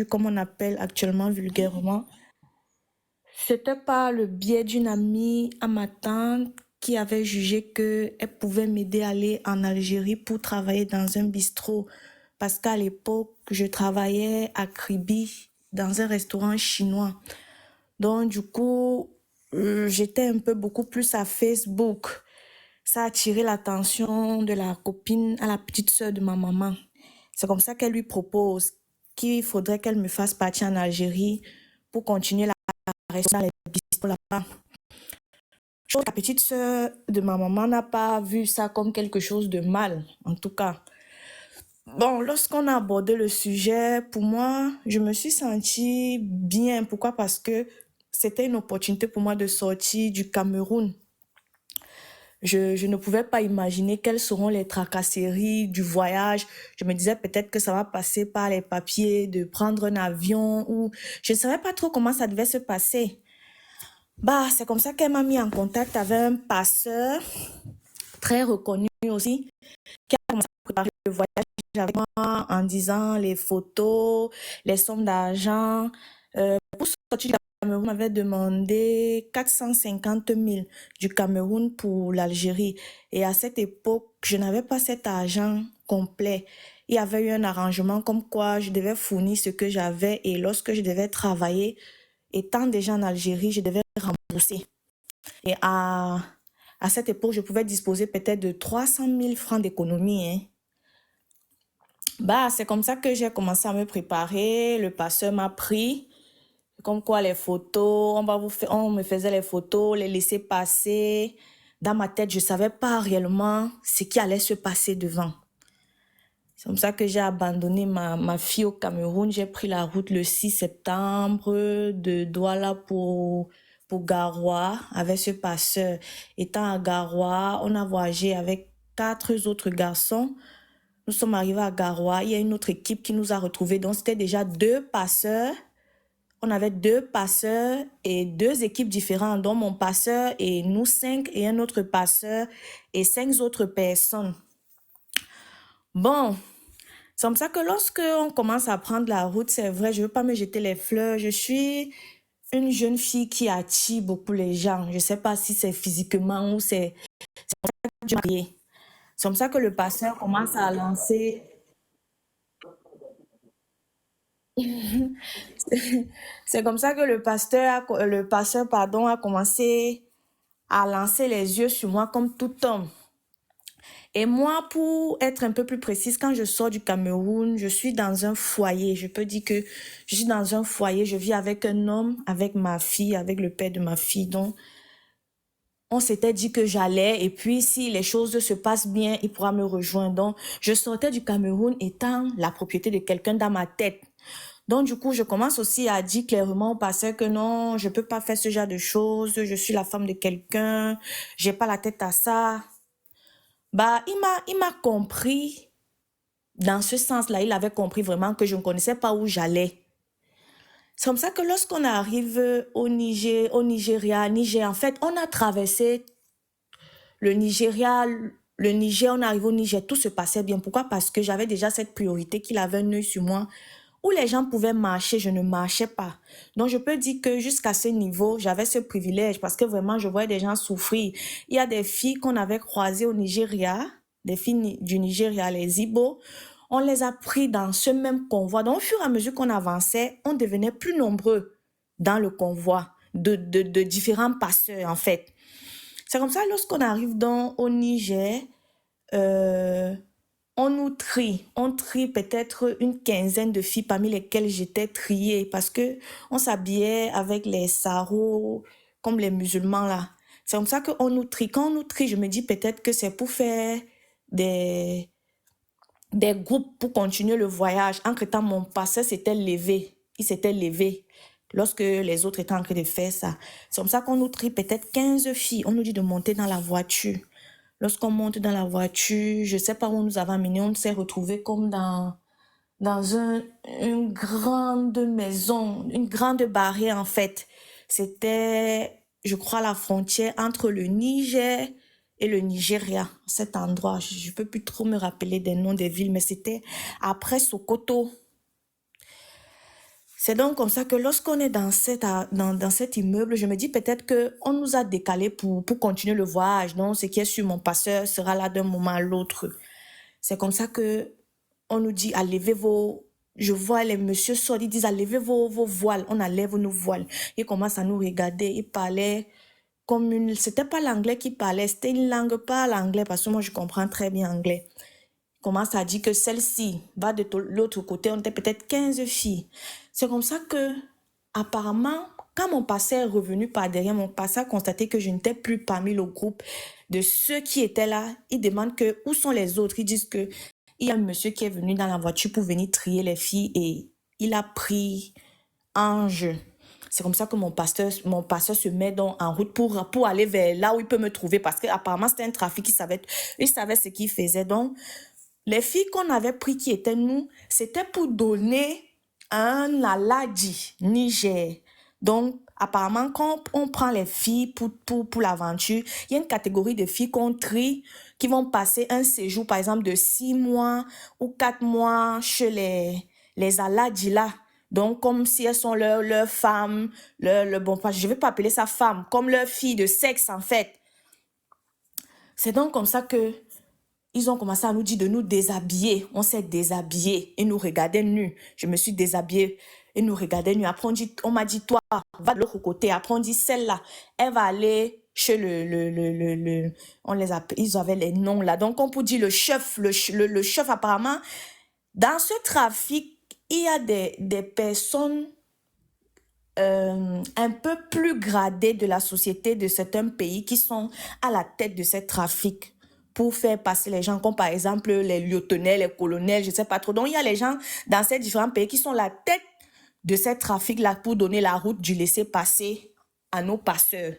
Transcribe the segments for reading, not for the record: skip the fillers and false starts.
comme on appelle actuellement vulgairement. C'était par le biais d'une amie à ma tante qui avait jugé qu'elle pouvait m'aider à aller en Algérie pour travailler dans un bistrot. Parce qu'à l'époque, je travaillais à Kribi, dans un restaurant chinois. Donc, du coup, j'étais un peu beaucoup plus à Facebook. Ça a attiré l'attention de la copine à la petite sœur de ma maman. C'est comme ça qu'elle lui propose qu'il faudrait qu'elle me fasse partir en Algérie pour continuer la rester dans les bistrots là-bas. La petite sœur de ma maman n'a pas vu ça comme quelque chose de mal, en tout cas. Bon, lorsqu'on a abordé le sujet, pour moi, je me suis sentie bien. Pourquoi? Parce que c'était une opportunité pour moi de sortir du Cameroun. Je ne pouvais pas imaginer quelles seront les tracasseries du voyage. Je me disais peut-être que ça va passer par les papiers, de prendre un avion ou je ne savais pas trop comment ça devait se passer. Bah, c'est comme ça qu'elle m'a mis en contact avec un passeur très reconnu aussi qui a commencé à préparer le voyage avec moi en disant les photos, les sommes d'argent. Pour sortir du Cameroun, on m'avait demandé 450 000 du Cameroun pour l'Algérie. Et à cette époque, je n'avais pas cet argent complet. Il y avait eu un arrangement comme quoi je devais fournir ce que j'avais et lorsque je devais travailler, étant déjà en Algérie, je devais rembourser. Et à cette époque, je pouvais disposer peut-être de 300 000 francs d'économie, hein. Bah, c'est comme ça que j'ai commencé à me préparer. Le passeur m'a pris. Comme quoi les photos, on me faisait les photos, les laisser passer. Dans ma tête, je savais pas réellement ce qui allait se passer devant. C'est comme ça que j'ai abandonné ma fille au Cameroun. J'ai pris la route le 6 septembre de Douala pour Garoua avec ce passeur. Étant à Garoua, on a voyagé avec 4 autres garçons. Nous sommes arrivés à Garoua. Il y a une autre équipe qui nous a retrouvés. Donc, c'était déjà 2 passeurs. On avait 2 passeurs et 2 équipes différentes, dont mon passeur et nous 5 et un autre passeur et 5 autres personnes. Bon, c'est comme ça que lorsque on commence à prendre la route, c'est vrai, je ne veux pas me jeter les fleurs. Je suis une jeune fille qui attire beaucoup les gens. Je ne sais pas si c'est physiquement ou c'est du marié. C'est comme ça que le passeur commence à lancer. C'est comme ça que le passeur, pardon, a commencé à lancer les yeux sur moi comme tout homme. Et moi, pour être un peu plus précise, quand je sors du Cameroun, je suis dans un foyer. Je peux dire que je suis dans un foyer, je vis avec un homme, avec ma fille, avec le père de ma fille. Donc, on s'était dit que j'allais et puis si les choses se passent bien, il pourra me rejoindre. Donc, je sortais du Cameroun étant la propriété de quelqu'un dans ma tête. Donc, du coup, je commence aussi à dire clairement au passeur que non, je peux pas faire ce genre de choses. Je suis la femme de quelqu'un. J'ai pas la tête à ça. Bah, il m'a compris. Dans ce sens-là, il avait compris vraiment que je ne connaissais pas où j'allais. C'est comme ça que lorsqu'on arrive au Niger, au Nigeria, Niger, en fait, on a traversé le Nigeria, le Niger, on arrive au Niger, tout se passait bien. Pourquoi? Parce que j'avais déjà cette priorité qu'il avait un œil sur moi. Où les gens pouvaient marcher, je ne marchais pas. Donc, je peux dire que jusqu'à ce niveau, j'avais ce privilège parce que vraiment, je voyais des gens souffrir. Il y a des filles qu'on avait croisées au Nigeria, des filles du Nigeria, les Ibo. On les a pris dans ce même convoi. Donc, au fur et à mesure qu'on avançait, on devenait plus nombreux dans le convoi de différents passeurs, en fait. C'est comme ça, lorsqu'on arrive au Niger, euh, on trie peut-être une quinzaine de filles parmi lesquelles j'étais triée parce que on s'habillait avec les saros comme les musulmans là. C'est comme ça qu'on nous trie. Quand on nous trie, je me dis peut-être que c'est pour faire des, des groupes pour continuer le voyage. Entre-temps, mon passeur s'était levé. Il s'était levé lorsque les autres étaient en train de faire ça. C'est comme ça qu'on nous trie peut-être 15 filles. On nous dit de monter dans la voiture. Lorsqu'on monte dans la voiture, je ne sais pas où on nous avait amenés, on s'est retrouvés comme dans une grande maison, une grande barrière en fait. C'était, je crois, la frontière entre le Niger et le Nigeria, cet endroit. Je ne peux plus trop me rappeler des noms des villes, mais c'était après Sokoto. C'est donc comme ça que lorsqu'on est dans cet immeuble, je me dis peut-être qu'on nous a décalé pour continuer le voyage. Donc, ce qui est sur mon passeur sera là d'un moment à l'autre. C'est comme ça que on nous dit, à lever vos... Je vois les messieurs sortir, ils disent, à lever vos voiles. On enlève nos voiles. Ils commencent à nous regarder. Ils parlaient comme une... C'était pas l'anglais qui parlait, c'était une langue, pas l'anglais, parce que moi, je comprends très bien anglais. Commence à dire que celle-ci va de l'autre côté, on était peut-être 15 filles. C'est comme ça que, apparemment, quand mon passé est revenu par derrière, mon passé a constaté que je n'étais plus parmi le groupe de ceux qui étaient là. Il demande que, où sont les autres? Ils disent que il y a un monsieur qui est venu dans la voiture pour venir trier les filles et il a pris Ange. C'est comme ça que mon pasteur se met donc en route pour aller vers là où il peut me trouver parce qu'apparemment c'était un trafic, il savait ce qu'il faisait. Donc, les filles qu'on avait pris qui étaient nous, c'était pour donner un Aladi Niger. Donc, apparemment, quand on prend les filles pour l'aventure, il y a une catégorie de filles qu'on trie qui vont passer un séjour, par exemple, de 6 mois ou 4 mois chez les Aladi là. Donc, comme si elles sont leur femme, bon, je ne vais pas appeler ça femme, comme leur fille de sexe, en fait. C'est donc comme ça que ils ont commencé à nous dire de nous déshabiller. On s'est déshabillé et nous regardaient nus. Je me suis déshabillée et nous regardaient nus. Après, on m'a dit, toi, va de l'autre côté. Après, on dit, celle-là, elle va aller chez on les appelle, ils avaient les noms là. Donc, on peut dire le chef, le chef, apparemment, dans ce trafic, il y a des personnes un peu plus gradées de la société de certains pays qui sont à la tête de ces trafics pour faire passer les gens, comme par exemple les lieutenants, les colonels, je ne sais pas trop. Donc, il y a les gens dans ces différents pays qui sont la tête de ces trafics-là pour donner la route du laisser-passer à nos passeurs.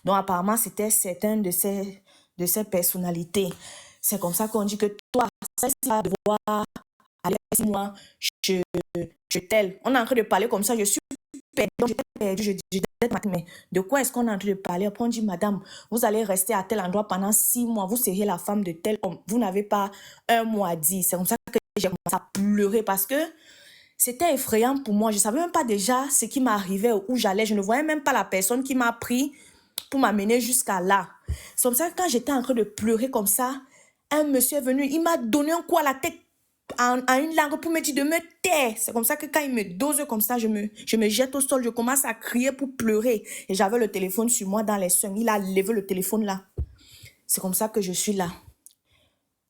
Donc, apparemment, c'était certaines de ces personnalités. C'est comme ça qu'on dit que toi, ça, tu vas devoir aller 6 mois chez tel. On est en train de parler comme ça, je suis perdue, j'étais perdue, je dis, mais de quoi est-ce qu'on est en train de parler? Après, on dit, madame, vous allez rester à tel endroit pendant 6 mois, vous serez la femme de tel homme, vous n'avez pas un mois à dire. C'est comme ça que j'ai commencé à pleurer parce que c'était effrayant pour moi. Je ne savais même pas déjà ce qui m'arrivait, où j'allais. Je ne voyais même pas la personne qui m'a pris pour m'amener jusqu'à là. C'est comme ça que quand j'étais en train de pleurer comme ça, un monsieur est venu, il m'a donné un coup à la tête en une langue pour me dire de me taire. C'est comme ça que quand il me dose comme ça, je me jette au sol, je commence à crier pour pleurer. Et j'avais le téléphone sur moi dans les seins. Il a levé le téléphone là. C'est comme ça que je suis là.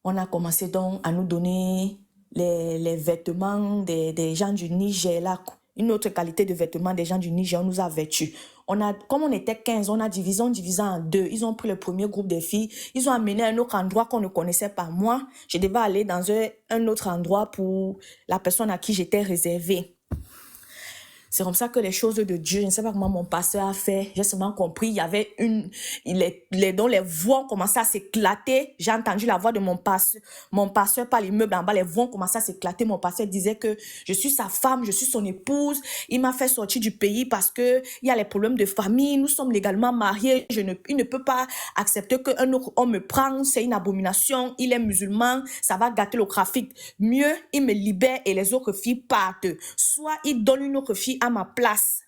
On a commencé donc à nous donner les vêtements des gens du Niger là. Une autre qualité de vêtements des gens du Niger, on nous a vêtus. Comme on était 15, on divisé en deux. Ils ont pris le premier groupe des filles. Ils ont amené à un autre endroit qu'on ne connaissait pas. Moi, je devais aller dans un autre endroit pour la personne à qui j'étais réservée. C'est comme ça que les choses de Dieu, je ne sais pas comment mon pasteur a fait, j'ai seulement compris, il y avait dont les voix ont commencé à s'éclater. J'ai entendu la voix de mon pasteur par l'immeuble en bas, les voix ont commencé à s'éclater. Mon pasteur disait que je suis sa femme, je suis son épouse. Il m'a fait sortir du pays parce que il y a les problèmes de famille, nous sommes légalement mariés. Il ne peut pas accepter qu'un autre homme me prenne, c'est une abomination, il est musulman, ça va gâter le trafic. Mieux, il me libère et les autres filles partent. Soit il donne une autre fille à ma place.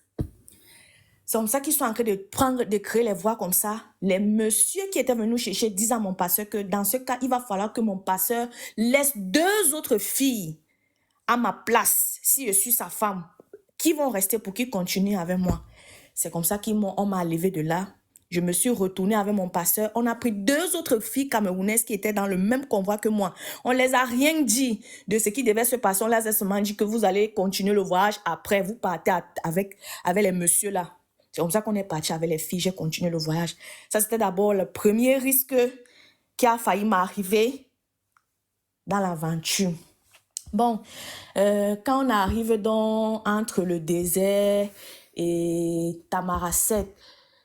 C'est comme ça qu'ils sont en train de créer les voix comme ça. Les messieurs qui étaient venus chercher disent à mon pasteur que dans ce cas, il va falloir que mon pasteur laisse 2 autres filles à ma place, si je suis sa femme, qui vont rester pour qu'ils continuent avec moi. C'est comme ça qu'on m'a levé de là. Je me suis retournée avec mon pasteur. On a pris 2 autres filles camerounaises qui étaient dans le même convoi que moi. On les a rien dit de ce qui devait se passer. On les a seulement dit que vous allez continuer le voyage après. Vous partez avec les messieurs là. C'est comme ça qu'on est parti avec les filles. J'ai continué le voyage. Ça, c'était d'abord le premier risque qui a failli m'arriver dans l'aventure. Bon, quand on arrive entre le désert et Tamaracet,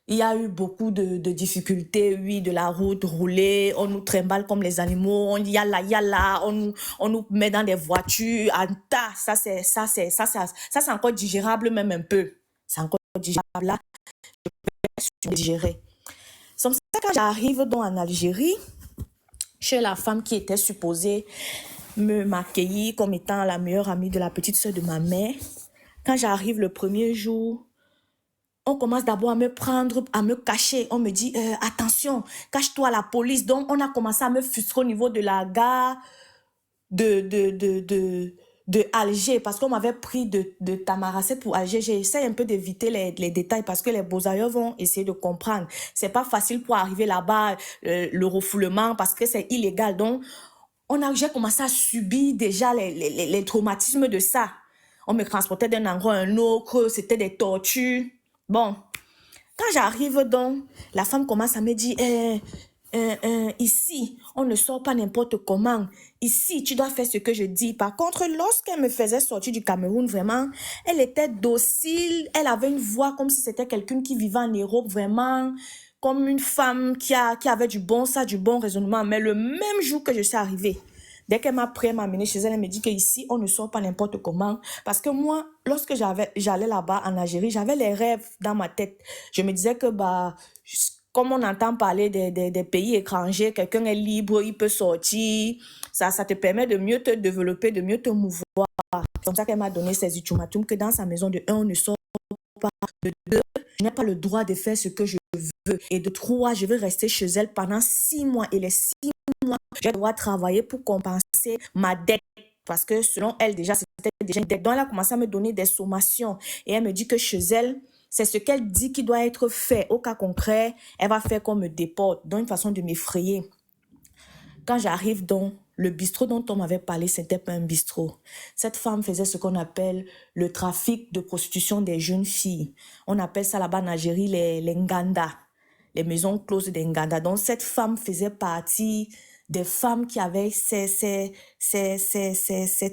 il y a eu beaucoup de difficultés, oui, de la route roulée, on nous trimballe comme les animaux, on yalla, on nous met dans des voitures, en tas, ça c'est encore digérable même un peu. C'est encore digérable là, je peux digérer. C'est comme ça que quand j'arrive donc en Algérie, chez la femme qui était supposée m'accueillir comme étant la meilleure amie de la petite sœur de ma mère, Quand j'arrive le premier jour, on commence d'abord à me prendre, à me cacher. On me dit, attention, cache-toi à la police. Donc, on a commencé à me frustrer au niveau de la gare de Alger, parce qu'on m'avait pris de Tamaracet pour Alger. J'essaie un peu d'éviter les détails parce que les beaux-ailleurs vont essayer de comprendre. C'est pas facile pour arriver là-bas, le refoulement, parce que c'est illégal. Donc, j'ai commencé à subir déjà les traumatismes de ça. On me transportait d'un endroit à un autre, c'était des tortures. Bon, quand j'arrive donc, la femme commence à me dire, ici, on ne sort pas n'importe comment. Ici, tu dois faire ce que je dis. Par contre, lorsqu'elle me faisait sortir du Cameroun, vraiment, elle était docile. Elle avait une voix comme si c'était quelqu'un qui vivait en Europe, vraiment, comme une femme qui avait du bon sens, du bon raisonnement. Mais le même jour que je suis arrivée, dès qu'elle m'a pris, elle m'a amenée chez elle, elle me dit qu'ici, on ne sort pas n'importe comment. Parce que moi, lorsque j'allais là-bas en Algérie, j'avais les rêves dans ma tête. Je me disais que, comme on entend parler des pays étrangers, quelqu'un est libre, il peut sortir. Ça te permet de mieux te développer, de mieux te mouvoir. C'est comme ça qu'elle m'a donné ces ultimatums que dans sa maison de 1, on ne sort pas. De 2, je n'ai pas le droit de faire ce que je veux. Et de 3, je vais rester chez elle pendant 6 mois. Et les 6 mois, je vais devoir travailler pour compenser ma dette. Parce que selon elle, déjà, c'était déjà une dette. Donc, elle a commencé à me donner des sommations. Et elle me dit que chez elle, c'est ce qu'elle dit qui doit être fait. Au cas concret, elle va faire qu'on me déporte. Donc, une façon de m'effrayer. Quand j'arrive dans le bistrot dont on m'avait parlé, c'était pas un bistrot. Cette femme faisait ce qu'on appelle le trafic de prostitution des jeunes filles. On appelle ça là-bas en Algérie les Nganda, les maisons closes des Nganda. Donc cette femme faisait partie des femmes qui avaient ces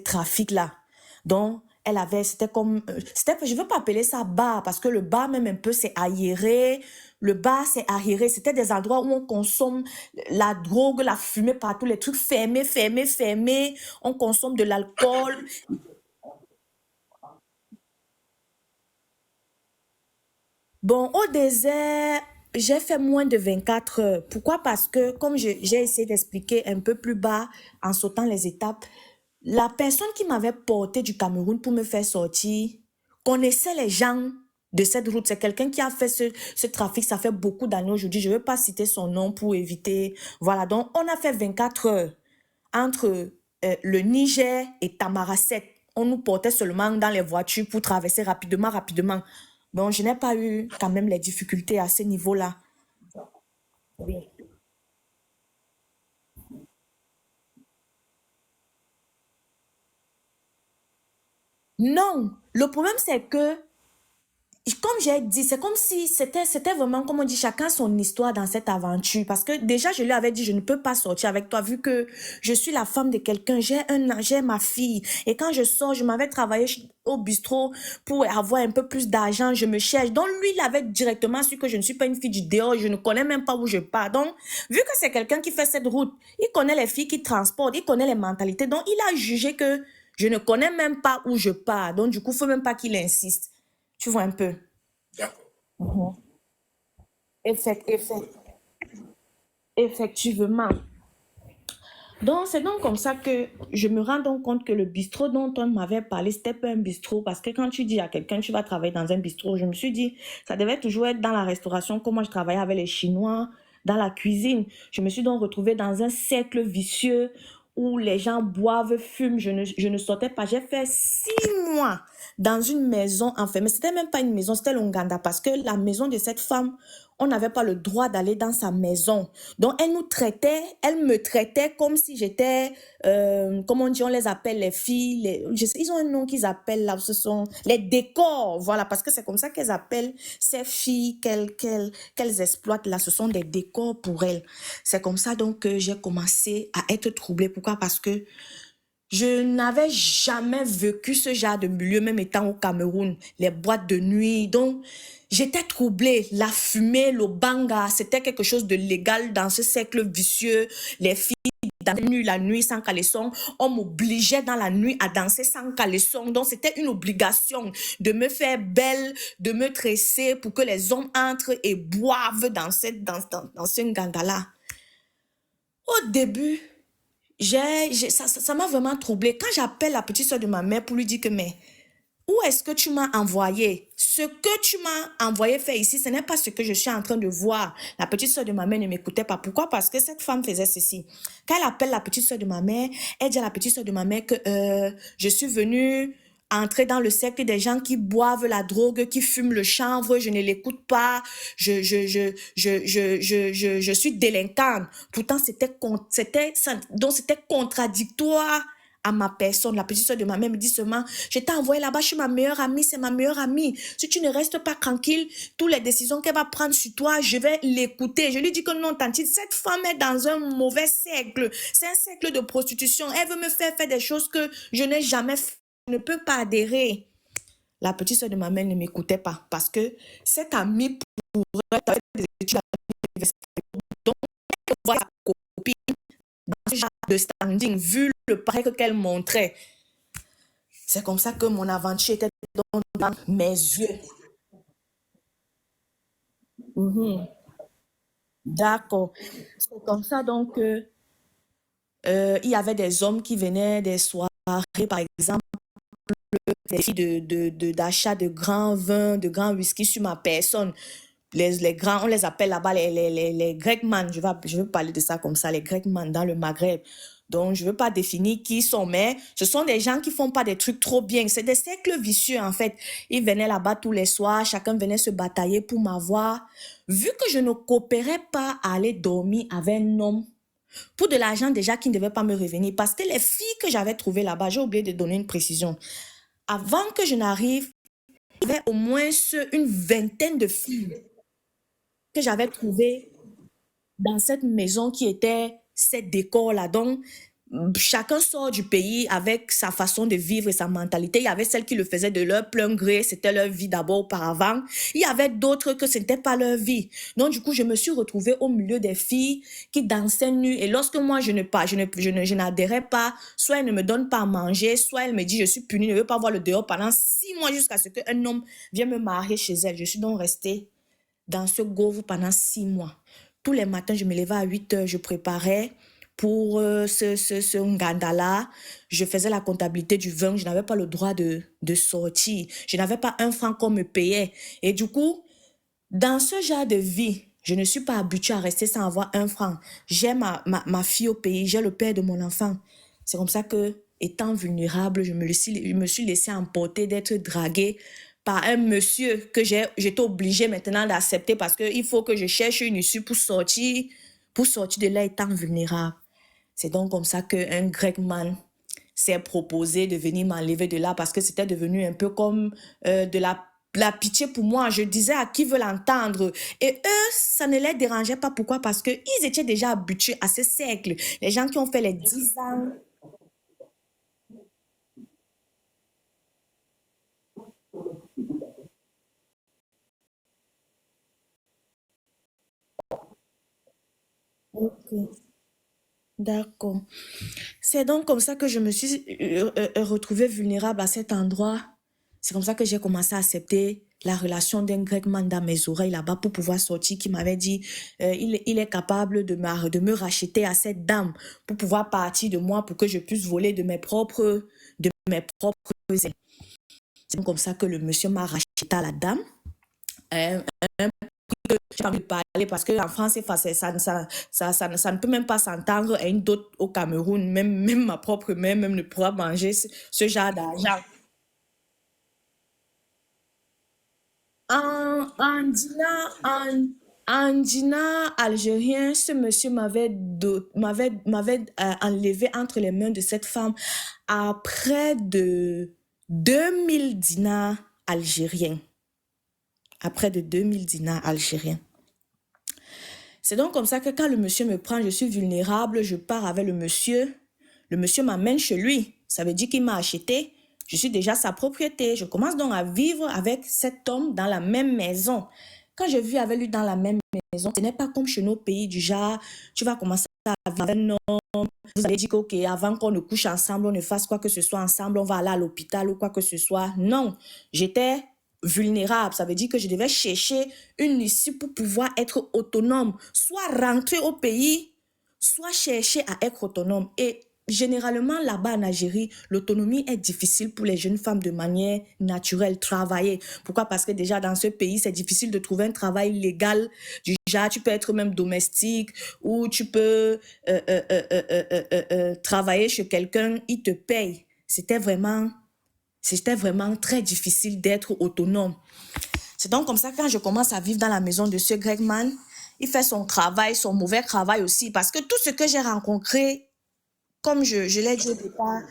trafics-là. Donc elle avait, c'était comme, je veux pas appeler ça bar, parce que le bar même un peu c'est aéré. Le bar c'est aéré, c'était des endroits où on consomme la drogue, la fumée partout, les trucs fermés, fermés, fermés. On consomme de l'alcool. Bon, au désert, j'ai fait moins de 24 heures. Pourquoi? Parce que, comme j'ai essayé d'expliquer un peu plus bas, en sautant les étapes, la personne qui m'avait porté du Cameroun pour me faire sortir connaissait les gens de cette route. C'est quelqu'un qui a fait ce trafic, ça fait beaucoup d'années aujourd'hui. Je ne veux pas citer son nom pour éviter. Voilà, donc on a fait 24 heures entre le Niger et Tamaracet. On nous portait seulement dans les voitures pour traverser rapidement, rapidement. Donc, je n'ai pas eu quand même les difficultés à ce niveau-là. Oui. Non, le problème c'est que comme j'ai dit, c'est comme si c'était vraiment, comme on dit, chacun son histoire dans cette aventure. Parce que déjà, je lui avais dit, je ne peux pas sortir avec toi, vu que je suis la femme de quelqu'un, j'ai ma fille. Et quand je sors, je m'avais travaillé au bistrot pour avoir un peu plus d'argent, je me cherche. Donc, lui, il avait directement su que je ne suis pas une fille du dehors, je ne connais même pas où je pars. Donc, vu que c'est quelqu'un qui fait cette route, il connaît les filles qui transportent, il connaît les mentalités. Donc, il a jugé que je ne connais même pas où je pars. Donc, du coup, il ne faut même pas qu'il insiste. Tu vois un peu. Mhm. Effectivement. Donc, c'est donc comme ça que je me rends donc compte que le bistrot dont on m'avait parlé, c'était pas un bistrot. Parce que quand tu dis à quelqu'un, tu vas travailler dans un bistrot, je me suis dit, ça devait toujours être dans la restauration, comme moi je travaillais avec les Chinois, dans la cuisine. Je me suis donc retrouvée dans un cercle vicieux où les gens boivent, fument. Je ne sortais pas. J'ai fait 6 mois dans une maison enfermée. C'était même pas une maison, c'était l'Onganda. Parce que la maison de cette femme, on n'avait pas le droit d'aller dans sa maison. Donc, elle me traitait comme si j'étais, comment on dit, on les appelle les filles, ils ont un nom qu'ils appellent là, ce sont les décors, voilà, parce que c'est comme ça qu'elles appellent ces filles qu'elles exploitent là, ce sont des décors pour elles. C'est comme ça donc que j'ai commencé à être troublée. Pourquoi? Parce que je n'avais jamais vécu ce genre de milieu, même étant au Cameroun, les boîtes de nuit. Donc, j'étais troublée. La fumée, le banga, c'était quelque chose de légal dans ce cercle vicieux. Les filles dans la nuit sans caleçon. On m'obligeait dans la nuit à danser sans caleçon. Donc, c'était une obligation de me faire belle, de me tresser pour que les hommes entrent et boivent dans ce ganga-là. Au début, ça m'a vraiment troublée. Quand j'appelle la petite soeur de ma mère pour lui dire que, mais Où est-ce que tu m'as envoyé? Ce que tu m'as envoyé faire ici, ce n'est pas ce que je suis en train de voir. La petite soeur de ma mère ne m'écoutait pas. Pourquoi? Parce que cette femme faisait ceci. Quand elle appelle la petite soeur de ma mère, elle dit à la petite soeur de ma mère que je suis venue entrer dans le cercle des gens qui boivent la drogue, qui fument le chanvre, je ne l'écoute pas, je suis délinquante. Pourtant, donc c'était contradictoire à ma personne. La petite soeur de ma mère me dit seulement, je t'ai envoyé là-bas, je suis ma meilleure amie, c'est ma meilleure amie. Si tu ne restes pas tranquille, toutes les décisions qu'elle va prendre sur toi, je vais l'écouter. Je lui dis que non, tantine, cette femme est dans un mauvais cercle. C'est un cercle de prostitution. Elle veut me faire faire des choses que je n'ai jamais fait. Je ne peux pas adhérer. La petite soeur de ma mère ne m'écoutait pas parce que cette amie pourrait avoir des études à l'université. Donc, elle voit sa copine dans ce genre de standing, vu le pareil qu'elle montrait. C'est comme ça que mon aventure était dans mes yeux. Mhm. D'accord. C'est comme ça donc que il y avait des hommes qui venaient des soirées, par exemple, des filles d'achat de grands vins, de grands whisky sur ma personne. Les grands, on les appelle là-bas les Greckman. Je veux parler de ça comme ça, les Greckman dans le Maghreb. Donc, je ne veux pas définir qui ils sont, mais ce sont des gens qui font pas des trucs trop bien. C'est des cercles vicieux, en fait. Ils venaient là-bas tous les soirs, chacun venait se batailler pour m'avoir. Vu que je ne coopérais pas à aller dormir avec un homme, pour de l'argent déjà qui ne devait pas me revenir, parce que les filles que j'avais trouvées là-bas, j'ai oublié de donner une précision. Avant que je n'arrive, il y avait au moins une vingtaine de filles que j'avais trouvées dans cette maison qui était cette décor-là. Donc, chacun sort du pays avec sa façon de vivre et sa mentalité. Il y avait celles qui le faisaient de leur plein gré, c'était leur vie d'abord auparavant. Il y avait d'autres que ce n'était pas leur vie. Donc, du coup, je me suis retrouvée au milieu des filles qui dansaient nues. Et lorsque moi, je n'adhérais pas, soit elles ne me donnent pas à manger, soit elles me disent, je suis punie, je ne veux pas voir le dehors pendant 6 mois jusqu'à ce qu'un homme vienne me marier chez elle. Je suis donc restée dans ce gouffre pendant 6 mois. Tous les matins, je me levais à 8 heures, je préparais pour ce ngandala. Je faisais la comptabilité du vin, je n'avais pas le droit de sortir. Je n'avais pas un franc qu'on me payait. Et du coup, dans ce genre de vie, je ne suis pas habituée à rester sans avoir un franc. J'ai ma fille au pays, j'ai le père de mon enfant. C'est comme ça que, étant vulnérable, je me suis laissée emporter d'être draguée par un monsieur que j'étais obligée maintenant d'accepter parce qu'il faut que je cherche une issue pour sortir de là étant vulnérable. C'est donc comme ça qu'un grec man s'est proposé de venir m'enlever de là parce que c'était devenu un peu comme de la pitié pour moi. Je disais à qui veut l'entendre. Et eux, ça ne les dérangeait pas. Pourquoi? Parce qu'ils étaient déjà habitués à ce siècle. Les gens qui ont fait les 10 ans. Ok, d'accord. C'est donc comme ça que je me suis retrouvée vulnérable à cet endroit. C'est comme ça que j'ai commencé à accepter la relation d'un grec man dans mes oreilles là-bas pour pouvoir sortir, qui m'avait dit il est capable de me racheter à cette dame pour pouvoir partir de moi, pour que je puisse voler de mes propres ailes. C'est donc comme ça que le monsieur m'a racheté à la dame. Un j'ai pas envie de parler parce qu'en France, c'est facile, ça ne peut même pas s'entendre à une dot au Cameroun. Même ma propre mère même ne pourra manger ce genre d'argent. En dinar algérien, ce monsieur m'avait enlevé entre les mains de cette femme à près de 2000 dinars algériens. À près de 2000 dinars algériens. C'est donc comme ça que quand le monsieur me prend, je suis vulnérable, je pars avec le monsieur. Le monsieur m'amène chez lui. Ça veut dire qu'il m'a acheté. Je suis déjà sa propriété. Je commence donc à vivre avec cet homme dans la même maison. Quand je vis avec lui dans la même maison, ce n'est pas comme chez nos pays du genre, tu vas commencer à vivre avec un homme, vous allez dire que, ok, avant qu'on ne couche ensemble, on ne fasse quoi que ce soit ensemble, on va aller à l'hôpital ou quoi que ce soit. Non, j'étais vulnérable. Ça veut dire que je devais chercher une issue pour pouvoir être autonome, soit rentrer au pays, soit chercher à être autonome. Et généralement, là-bas en Algérie, l'autonomie est difficile pour les jeunes femmes de manière naturelle, travailler. Pourquoi? Parce que déjà dans ce pays, c'est difficile de trouver un travail légal. Du genre, tu peux être même domestique ou tu peux travailler chez quelqu'un, il te paye. C'était vraiment très difficile d'être autonome. C'est donc comme ça que quand je commence à vivre dans la maison de ce Gregman, il fait son travail, son mauvais travail aussi. Parce que tout ce que j'ai rencontré, comme je l'ai dit au départ,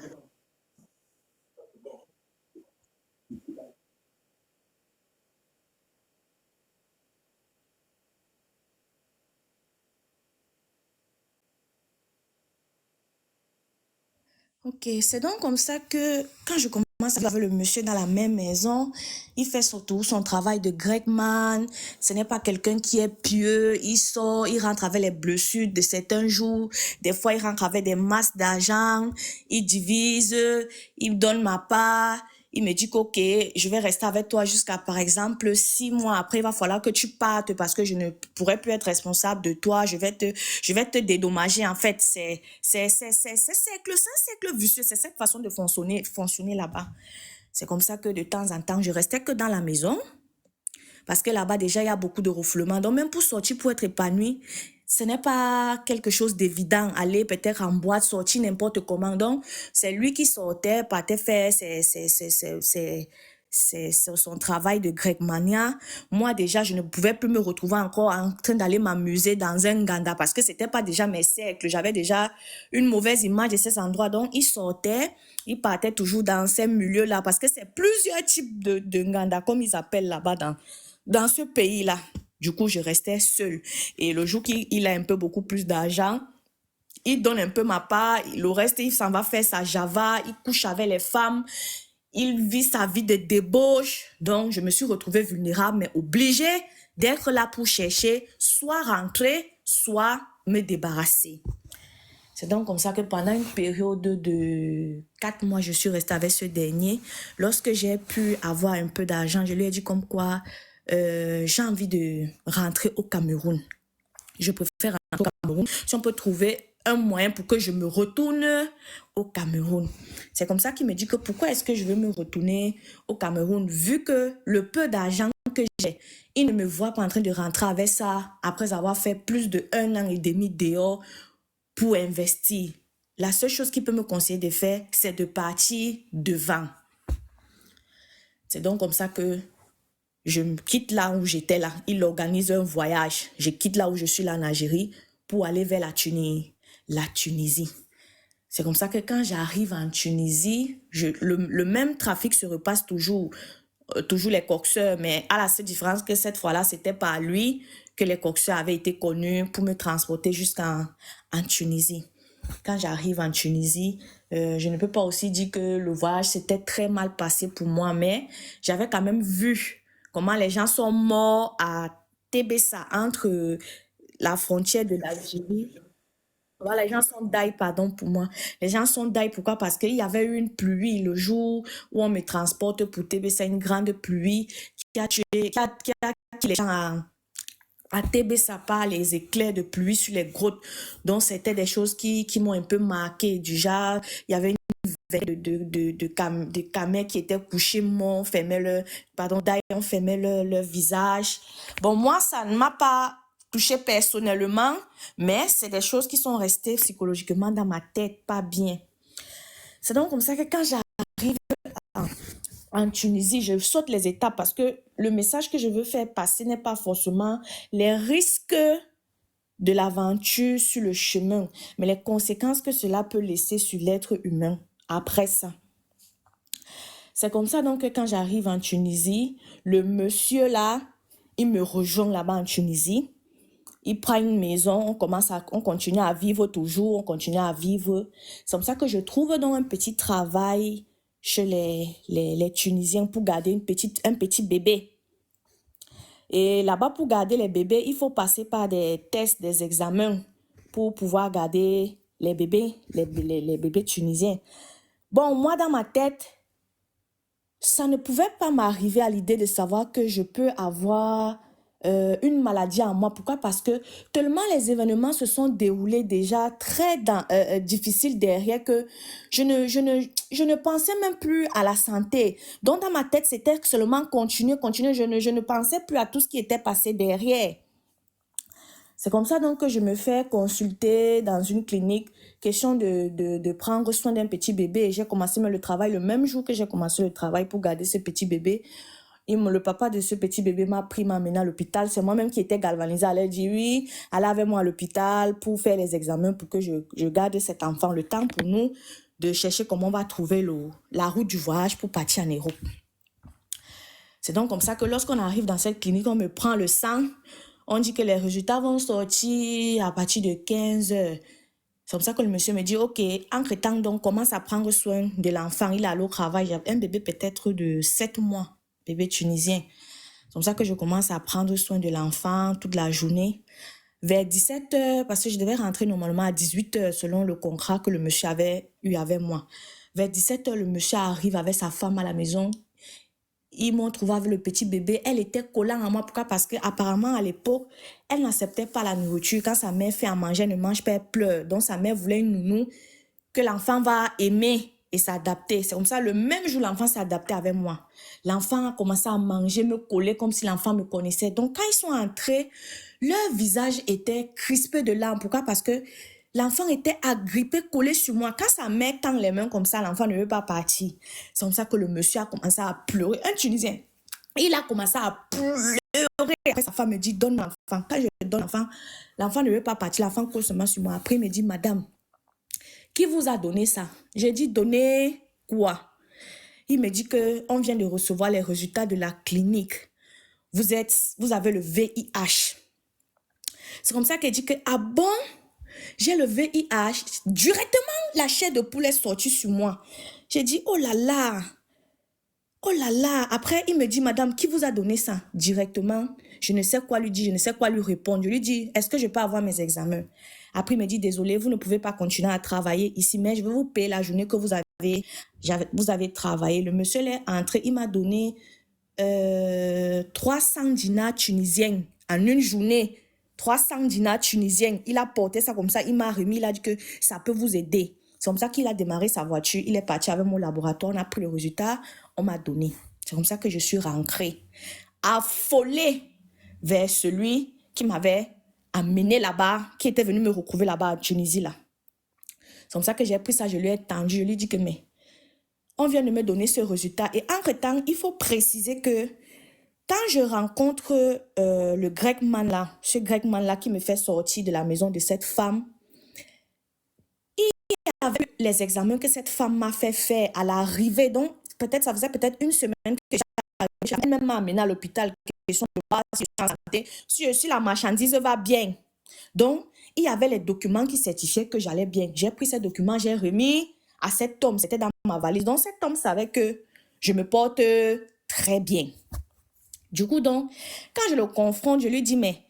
ok, c'est donc comme ça que quand je commence à vivre avec le monsieur dans la même maison, il fait surtout son travail de Gregman. Ce n'est pas quelqu'un qui est pieux. Il sort, il rentre avec les blessures de certains jours. Des fois, il rentre avec des masses d'argent. Il divise, il donne ma part. Il me dit qu'ok, je vais rester avec toi jusqu'à, par exemple, 6 mois. Après, il va falloir que tu partes parce que je ne pourrai plus être responsable de toi. Je vais te dédommager. En fait, c'est un cercle vicieux. C'est cette façon de fonctionner là-bas. C'est comme ça que de temps en temps, je restais que dans la maison. Parce que là-bas, déjà, il y a beaucoup de refoulements. Donc, même pour sortir, pour être épanoui, ce n'est pas quelque chose d'évident. Aller peut-être en boîte, sortir n'importe comment. Donc, c'est lui qui sortait, partait faire son travail de Gregmania. Moi, déjà, je ne pouvais plus me retrouver encore en train d'aller m'amuser dans un ganda parce que c'était pas déjà mes cercles. J'avais déjà une mauvaise image de ces endroits. Donc, il sortait, il partait toujours dans ces milieux-là parce que c'est plusieurs types de nganda, comme ils appellent là-bas dans ce pays-là. Du coup, je restais seule. Et le jour qu'il a un peu beaucoup plus d'argent, il donne un peu ma part. Le reste, il s'en va faire sa java. Il couche avec les femmes. Il vit sa vie de débauche. Donc, je me suis retrouvée vulnérable, mais obligée d'être là pour chercher, soit rentrer, soit me débarrasser. C'est donc comme ça que pendant une période de 4 mois, je suis restée avec ce dernier. Lorsque j'ai pu avoir un peu d'argent, je lui ai dit comme quoi j'ai envie de rentrer au Cameroun. Je préfère rentrer au Cameroun. Si on peut trouver un moyen pour que je me retourne au Cameroun. C'est comme ça qu'il me dit que pourquoi est-ce que je veux me retourner au Cameroun vu que le peu d'argent que j'ai, il ne me voit pas en train de rentrer avec ça après avoir fait plus de 1 an et demi dehors pour investir. La seule chose qu'il peut me conseiller de faire, c'est de partir devant. C'est donc comme ça que je me quitte là où j'étais là. Il organise un voyage. Je quitte là où je suis là en Algérie pour aller vers la Tunisie. C'est comme ça que quand j'arrive en Tunisie, le même trafic se repasse toujours les coxeurs, mais à la seule différence que cette fois-là, c'était par lui que les coxeurs avaient été connus pour me transporter jusqu'en Tunisie. Quand j'arrive en Tunisie, je ne peux pas aussi dire que le voyage s'était très mal passé pour moi, mais j'avais quand même vu comment les gens sont morts à Tébessa, entre la frontière de l'Algérie. Voilà, les gens sont die, pardon pour moi. Les gens sont die, pourquoi? Parce qu'il y avait eu une pluie le jour où on me transporte pour Tébessa, une grande pluie qui a tué, qui a tué les gens à Tébessa par les éclairs de pluie sur les grottes. Donc, c'était des choses qui m'ont un peu marqué. Du genre, il y avait une veine de camels qui étaient couchés morts, on fermait on fermait leur visage. Bon, moi, ça ne m'a pas touché personnellement, mais c'est des choses qui sont restées psychologiquement dans ma tête, pas bien. C'est donc comme ça que quand j'arrive en Tunisie, je saute les étapes parce que le message que je veux faire passer n'est pas forcément les risques de l'aventure sur le chemin, mais les conséquences que cela peut laisser sur l'être humain après ça. C'est comme ça donc que quand j'arrive en Tunisie, le monsieur là, il me rejoint là-bas en Tunisie. Il prend une maison, on continue à vivre toujours, on continue à vivre. C'est comme ça que je trouve donc un petit travail chez les Tunisiens pour garder un petit bébé. Et là-bas, pour garder les bébés, il faut passer par des tests, des examens pour pouvoir garder les bébés, les bébés tunisiens. Bon, moi, dans ma tête, ça ne pouvait pas m'arriver à l'idée de savoir que je peux avoir une maladie en moi. Pourquoi? Parce que tellement les événements se sont déroulés déjà très difficiles derrière que je ne pensais même plus à la santé. Donc, dans ma tête, c'était seulement continuer, continuer. Je ne pensais plus à tout ce qui était passé derrière. C'est comme ça donc que je me fais consulter dans une clinique, question de prendre soin d'un petit bébé. Et j'ai commencé le travail le même jour que j'ai commencé le travail pour garder ce petit bébé. Le papa de ce petit bébé m'a pris, m'a amené à l'hôpital. C'est moi-même qui étais galvanisée. Elle a dit oui, allez avec moi à l'hôpital pour faire les examens pour que je garde cet enfant. Le temps pour nous de chercher comment on va trouver la route du voyage pour partir en Europe. C'est donc comme ça que lorsqu'on arrive dans cette clinique, on me prend le sang. On dit que les résultats vont sortir à partir de 15 heures. C'est comme ça que le monsieur me dit, ok, entre-temps, donc, commence à prendre soin de l'enfant. Il est allé au travail. J'ai un bébé peut-être de 7 mois, bébé tunisien. C'est comme ça que je commence à prendre soin de l'enfant toute la journée. Vers 17 heures, parce que je devais rentrer normalement à 18 heures selon le contrat que le monsieur avait eu avec moi. Vers 17 heures, le monsieur arrive avec sa femme à la maison. Ils m'ont trouvé avec le petit bébé. Elle était collant à moi. Pourquoi? Parce qu'apparemment, à l'époque, elle n'acceptait pas la nourriture. Quand sa mère fait à manger, elle ne mange pas, elle pleure. Donc, sa mère voulait une nounou que l'enfant va aimer et s'adapter. C'est comme ça, le même jour, l'enfant s'est adapté avec moi. L'enfant a commencé à manger, me coller comme si l'enfant me connaissait. Donc, quand ils sont entrés, leur visage était crispé de larmes. Pourquoi? Parce que l'enfant était agrippé, collé sur moi. Quand sa mère tend les mains comme ça, l'enfant ne veut pas partir. C'est comme ça que le monsieur a commencé à pleurer. Un Tunisien. Il a commencé à pleurer. Après, sa femme me dit, donne l'enfant. Quand je donne l'enfant, l'enfant ne veut pas partir. L'enfant colle seulement sur moi. Après, il me dit, madame, qui vous a donné ça? J'ai dit, donner quoi? Il me dit qu'on vient de recevoir les résultats de la clinique. Vous avez le VIH. C'est comme ça qu'elle dit que, ah bon? J'ai le VIH. Directement, la chair de poulet est sortie sur moi. J'ai dit, oh là là. Oh là là. Après, il me dit, madame, qui vous a donné ça? Directement, je ne sais quoi lui dire, je ne sais quoi lui répondre. Je lui dis, est-ce que je peux avoir mes examens? Après, il me dit, désolé, vous ne pouvez pas continuer à travailler ici, mais je vais vous payer la journée que vous avez travaillé. Le monsieur est entré, il m'a donné 300 dinars tunisiens en une journée. 300 dinars tunisiens. Il a porté ça comme ça, il m'a remis, il a dit que ça peut vous aider. C'est comme ça qu'il a démarré sa voiture. Il est parti avec mon laboratoire, on a pris le résultat, on m'a donné. C'est comme ça que je suis rentrée, affolée vers celui qui m'avait amené là-bas, qui était venu me recouvrir là-bas à Tunisie. Là. C'est comme ça que j'ai pris ça, je lui ai tendu, je lui ai dit que mais on vient de me donner ce résultat. Et entre-temps, il faut préciser que quand je rencontre le grec man là, ce grec man là qui me fait sortir de la maison de cette femme, avec les examens que cette femme m'a fait faire à l'arrivée, donc peut-être ça faisait peut-être une semaine que j'avais même amené à l'hôpital, question de voir si je suis en santé, si la marchandise va bien. Donc, il y avait les documents qui certifiaient que j'allais bien. J'ai pris ces documents, j'ai remis à cet homme, c'était dans ma valise. Donc, cet homme savait que je me porte très bien. Du coup, donc, quand je le confronte, je lui dis, mais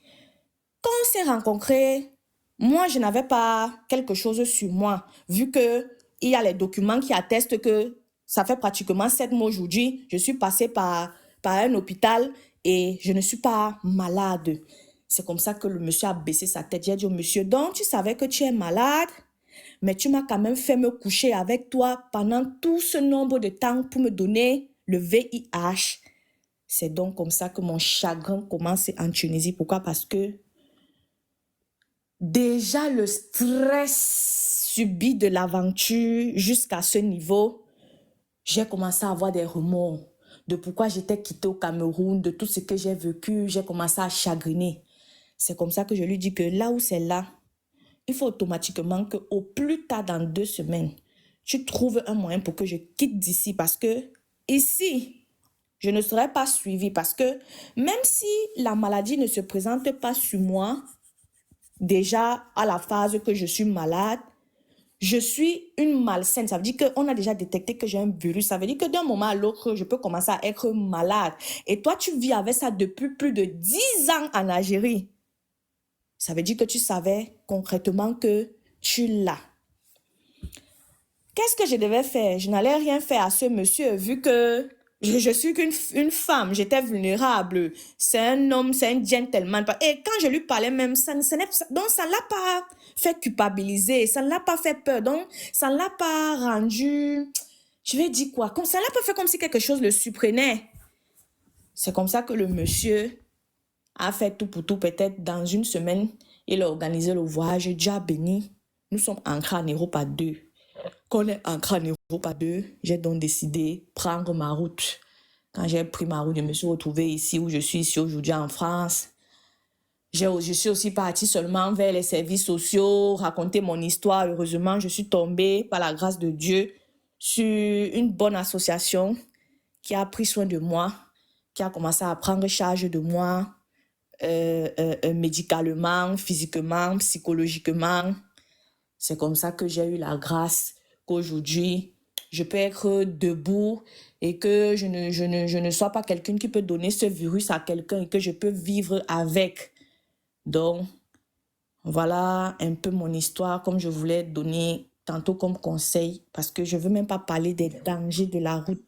quand on s'est rencontrés, moi, je n'avais pas quelque chose sur moi, vu qu'il y a les documents qui attestent que ça fait pratiquement 7 mois aujourd'hui, je suis passée par un hôpital et je ne suis pas malade. C'est comme ça que le monsieur a baissé sa tête. J'ai dit au monsieur, donc tu savais que tu es malade, mais tu m'as quand même fait me coucher avec toi pendant tout ce nombre de temps pour me donner le VIH. C'est donc comme ça que mon chagrin commence en Tunisie. Pourquoi? Parce que déjà, le stress subi de l'aventure jusqu'à ce niveau, j'ai commencé à avoir des remords de pourquoi j'étais quittée au Cameroun, de tout ce que j'ai vécu. J'ai commencé à chagriner. C'est comme ça que je lui dis que là où c'est là, il faut automatiquement qu'au plus tard dans 2 semaines, tu trouves un moyen pour que je quitte d'ici. Parce que ici, je ne serai pas suivie. Parce que même si la maladie ne se présente pas sur moi, déjà à la phase que je suis malade, je suis une malsaine. Ça veut dire qu'on a déjà détecté que j'ai un virus. Ça veut dire que d'un moment à l'autre, je peux commencer à être malade. Et toi, tu vis avec ça depuis plus de 10 ans en Algérie. Ça veut dire que tu savais concrètement que tu l'as. Qu'est-ce que je devais faire? Je n'allais rien faire à ce monsieur vu que Je suis qu'une femme, j'étais vulnérable. C'est un homme, c'est un gentleman. Et quand je lui parlais même, donc ça ne l'a pas fait culpabiliser, ça ne l'a pas fait peur, donc ça ne l'a pas rendu, je vais dire quoi, comme ça ne l'a pas fait comme si quelque chose le surprenait. C'est comme ça que le monsieur a fait tout pour tout. Peut-être dans une semaine, il a organisé le voyage. Dieu béni. Nous sommes ancrés en Europe à 2. Quand on est ancrés en Europe à 2, j'ai donc décidé de prendre ma route. Quand j'ai pris ma route, je me suis retrouvée ici où je suis ici aujourd'hui en France. Je suis aussi partie seulement vers les services sociaux, raconter mon histoire. Heureusement, je suis tombée par la grâce de Dieu sur une bonne association qui a pris soin de moi, qui a commencé à prendre charge de moi médicalement, physiquement, psychologiquement. C'est comme ça que j'ai eu la grâce qu'aujourd'hui, je peux être debout et que je ne sois pas quelqu'un qui peut donner ce virus à quelqu'un et que je peux vivre avec. Donc, voilà un peu mon histoire, comme je voulais donner tantôt comme conseil, parce que je ne veux même pas parler des dangers de la route.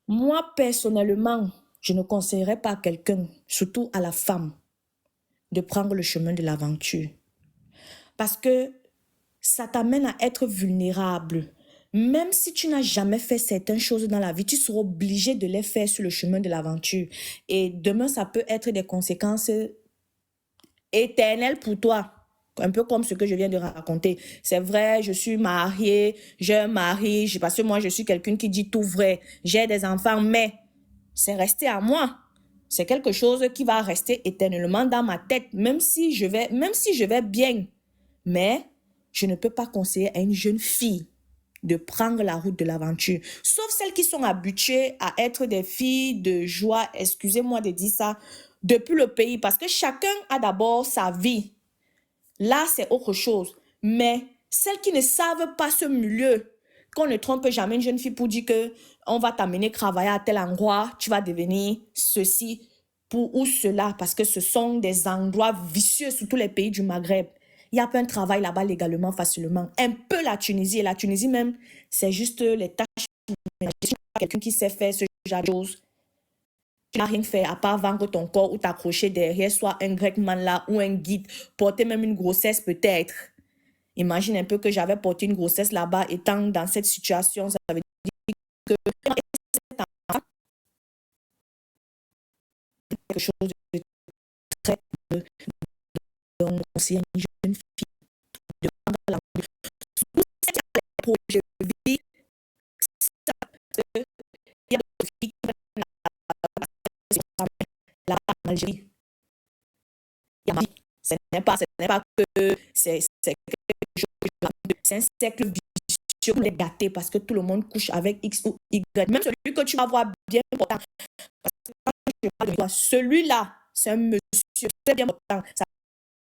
Moi, personnellement, je ne conseillerais pas à quelqu'un, surtout à la femme, de prendre le chemin de l'aventure. Parce que ça t'amène à être vulnérable. Même si tu n'as jamais fait certaines choses dans la vie, tu seras obligé de les faire sur le chemin de l'aventure. Et demain, ça peut être des conséquences éternelles pour toi. Un peu comme ce que je viens de raconter. C'est vrai, je suis mariée, j'ai un mari, parce que moi, je suis quelqu'un qui dit tout vrai. J'ai des enfants, mais c'est resté à moi. C'est quelque chose qui va rester éternellement dans ma tête, même si je vais bien. Mais je ne peux pas conseiller à une jeune fille de prendre la route de l'aventure. Sauf celles qui sont habituées à être des filles de joie, excusez-moi de dire ça, depuis le pays. Parce que chacun a d'abord sa vie. Là, c'est autre chose. Mais celles qui ne savent pas ce milieu, qu'on ne trompe jamais une jeune fille pour dire que on va t'amener travailler à tel endroit, tu vas devenir ceci ou cela, parce que ce sont des endroits vicieux sur tous les pays du Maghreb. Il y a plein de travail là-bas légalement, facilement. Un peu la Tunisie, et la Tunisie même, c'est juste les tâches ménagères. Si tu as quelqu'un qui sait faire ce genre de choses, tu n'as rien fait à part vendre ton corps ou t'accrocher derrière soit un grec man là ou un guide, porter même une grossesse peut-être. Imagine un peu que j'avais porté une grossesse là-bas, étant dans cette situation, ça veut dire que cet enfant, quelque chose de très donc c'est une jeune fille de prendre la projet de vie, il y a des filles qui prennent là en Algérie. Ce n'est pas que c'est quelque chose, c'est un cercle vicieux pour les gâter parce que tout le monde couche avec X ou Y. Même celui que tu vas voir bien important. Parce que quand je parle de toi, celui-là, c'est un monsieur très bien important. Ça